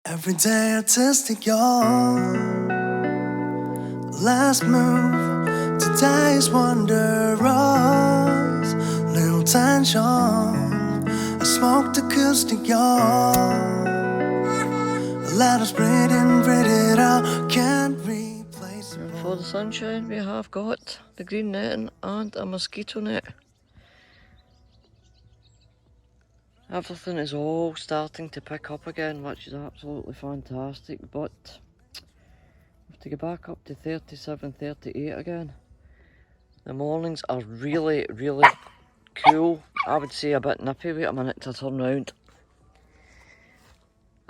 Every day I tested your last move. Today's wonders, little tension. I smoked acoustic yarn. Let us breathe in, breathe it out. Can't replace it. And for the sunshine, we have got the green netting and a mosquito net. Everything is all starting to pick up again, which is absolutely fantastic, but we have to get back up to 37, 38 again. The mornings are really, really cool. I would say a bit nippy. Wait a minute to turn round.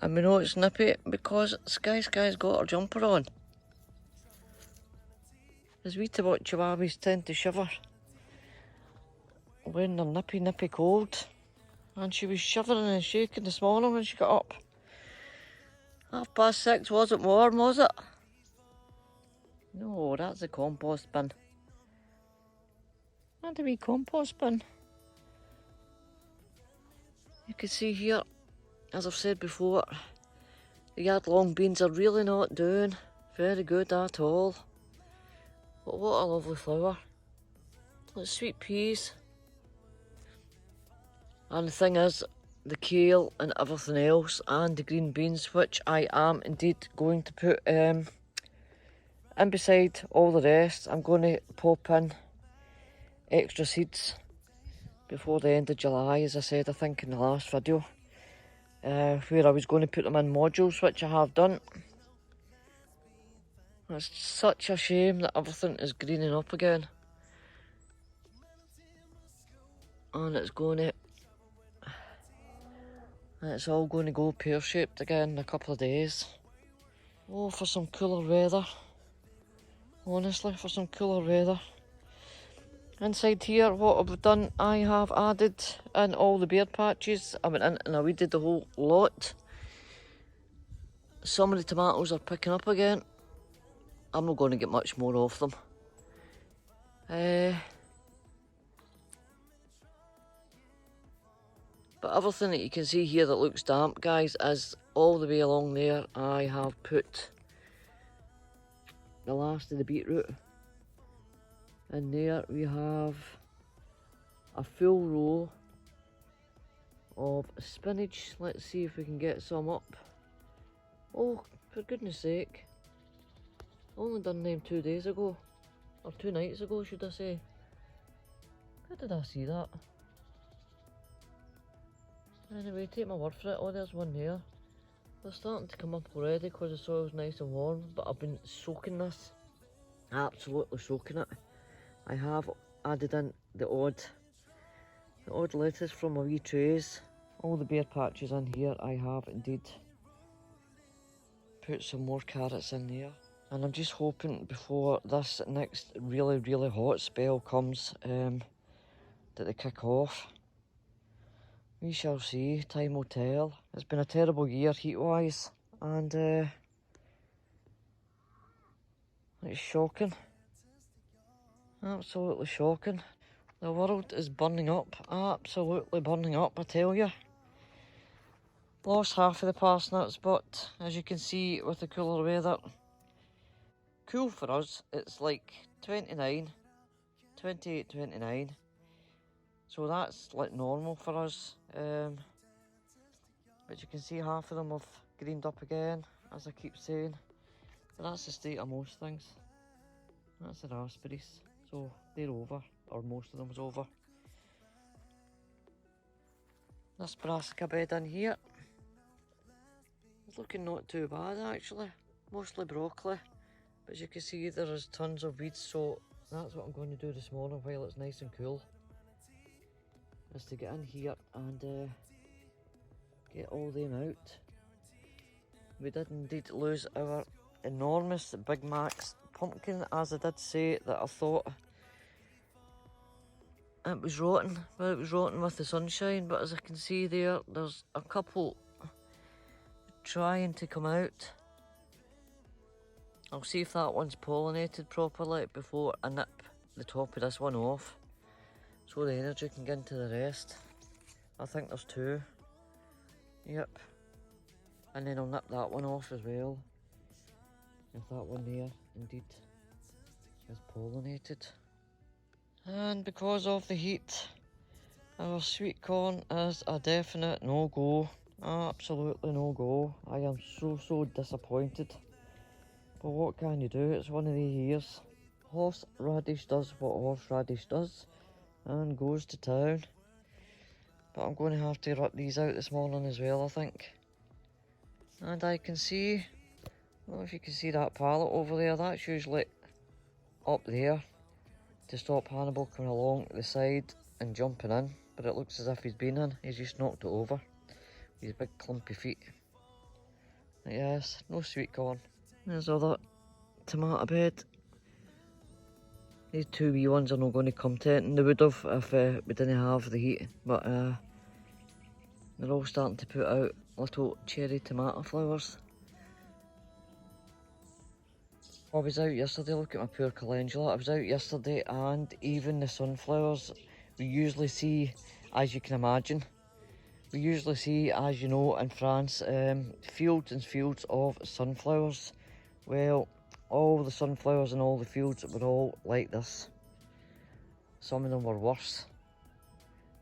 And we know it's nippy because Sky's got her jumper on. As we to watch chihuahuas tend to shiver when they're nippy cold. And she was shivering and shaking this morning when she got up. 6:30, wasn't warm, was it? No, that's the compost bin. And a wee compost bin. You can see here, as I've said before, the yard long beans are really not doing very good at all. But what a lovely flower. It's sweet peas. And the thing is, the kale and everything else, and the green beans, which I am indeed going to put in beside all the rest. I'm going to pop in extra seeds before the end of July, as I said, I think in the last video, where I was going to put them in modules, which I have done. It's such a shame that everything is greening up again. And it's all going to go pear-shaped again in a couple of days. Oh, for some cooler weather. Honestly, for some cooler weather. Inside here, what I've done, I have added in all the bare patches. I went in and I weeded the whole lot. Some of the tomatoes are picking up again. I'm not going to get much more of them. But everything that you can see here that looks damp, guys, is all the way along there. I have put the last of the beetroot. And there we have a full row of spinach. Let's see if we can get some up. Oh, for goodness sake. Only done them 2 days ago. Or 2 nights ago, should I say. How did I see that? Anyway, take my word for it. Oh, there's one there. They're starting to come up already because the soil's nice and warm. But I've been soaking this. Absolutely soaking it. I have added in the odd lettuce from my wee trays. All the bare patches in here, I have indeed put some more carrots in there. And I'm just hoping before this next really, really hot spell comes, that they kick off. We shall see, time will tell. It's been a terrible year heat-wise, and it's shocking. Absolutely shocking. The world is burning up, absolutely burning up, I tell you. Lost half of the parsnips, but as you can see with the cooler weather, cool for us, it's like 28, 29. So that's like normal for us. But you can see half of them have greened up again, as I keep saying. But that's the state of most things. That's the raspberries. So they're over, or most of them's over. This brassica bed in here, it's looking not too bad actually. Mostly broccoli. But as you can see, there is tons of weeds, so that's what I'm going to do this morning while it's nice and cool. Is to get in here and get all them out. We did indeed lose our enormous Big Mac's pumpkin, as I did say that I thought it was rotten. Well, it was rotten with the sunshine, but as I can see there, there's a couple trying to come out. I'll see if that one's pollinated properly before I nip the top of this one off, so the energy can get into the rest. I think there's 2. Yep. And then I'll nip that one off as well. If that one there indeed is pollinated. And because of the heat, our sweet corn is a definite no-go. Absolutely no-go. I am so disappointed. But what can you do? It's one of the years. Horseradish does what horseradish does and goes to town. But I'm going to have to rip these out this morning as well, I think. And I can see, I don't know if you can see that pallet over there, that's usually up there to stop Hannibal coming along the side and jumping in. But it looks as if he's been in, he's just knocked it over with his big clumpy feet. But yes, no sweet corn. There's all that tomato bed. These two wee ones are not going to come to it, and they would have if we didn't have the heat. But they're all starting to put out little cherry tomato flowers. I was out yesterday, look at my poor calendula. I was out yesterday and even the sunflowers we usually see, as you can imagine, we usually see, as you know, in France, fields and fields of sunflowers. Well, all the sunflowers in all the fields were all like this. Some of them were worse.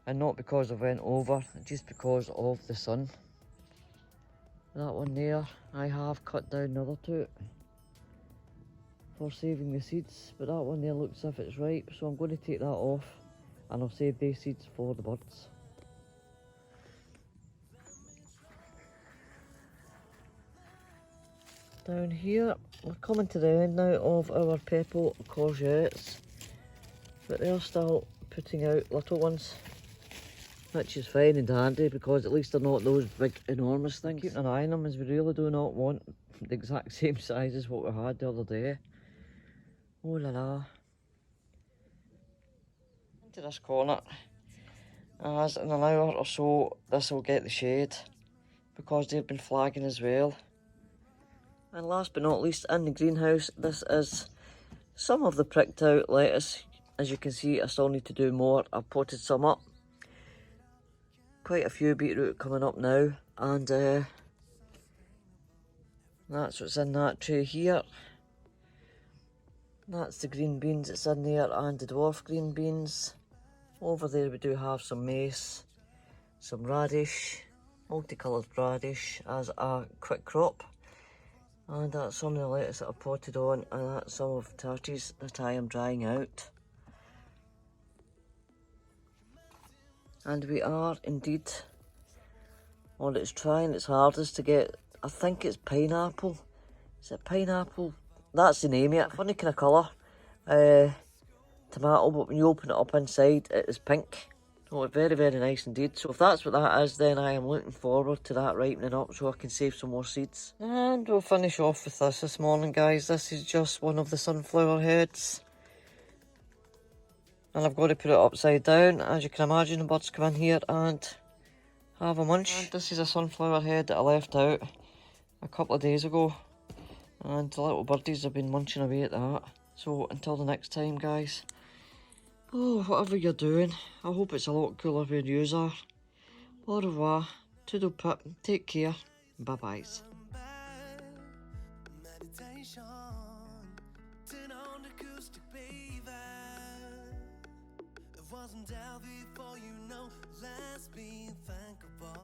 And not because I went over, just because of the sun. That one there, I have cut down another two for saving the seeds, but that one there looks as if it's ripe, so I'm going to take that off and I'll save these seeds for the birds. Down here, we're coming to the end now of our pepper courgettes, but they're still putting out little ones, which is fine and handy because at least they're not those big enormous things. Keeping an eye on them as we really do not want the exact same size as what we had the other day. Oh la la. Into this corner, as in an hour or so this will get the shade because they've been flagging as well. And last but not least, in the greenhouse, this is some of the pricked out lettuce. As you can see, I still need to do more. I've potted some up. Quite a few beetroot coming up now, and that's what's in that tray here. That's the green beans that's in there and the dwarf green beans. Over there we do have some mace, some radish, multicoloured radish as a quick crop. And that's some of the lettuce that I potted on, and that's some of the turkeys that I am drying out. And we are indeed, well, it's trying its hardest to get, I think it's pineapple. Is it pineapple? That's the name of it. Funny kind of colour. Tomato, but when you open it up inside, it is pink. Oh, very nice indeed. So if that's what that is, then I am looking forward to that ripening up so I can save some more seeds. And we'll finish off with this morning, guys. This is just one of the sunflower heads. And I've got to put it upside down. As you can imagine, the birds come in here and have a munch. And this is a sunflower head that I left out a couple of days ago. And the little birdies have been munching away at that. So until the next time, guys. Oh, whatever you're doing, I hope it's a lot cooler where you are. Au revoir, toodle pip, take care, bye byes. Meditation, turn on the acoustic, baby. It wasn't out before, you know, let's be thankful.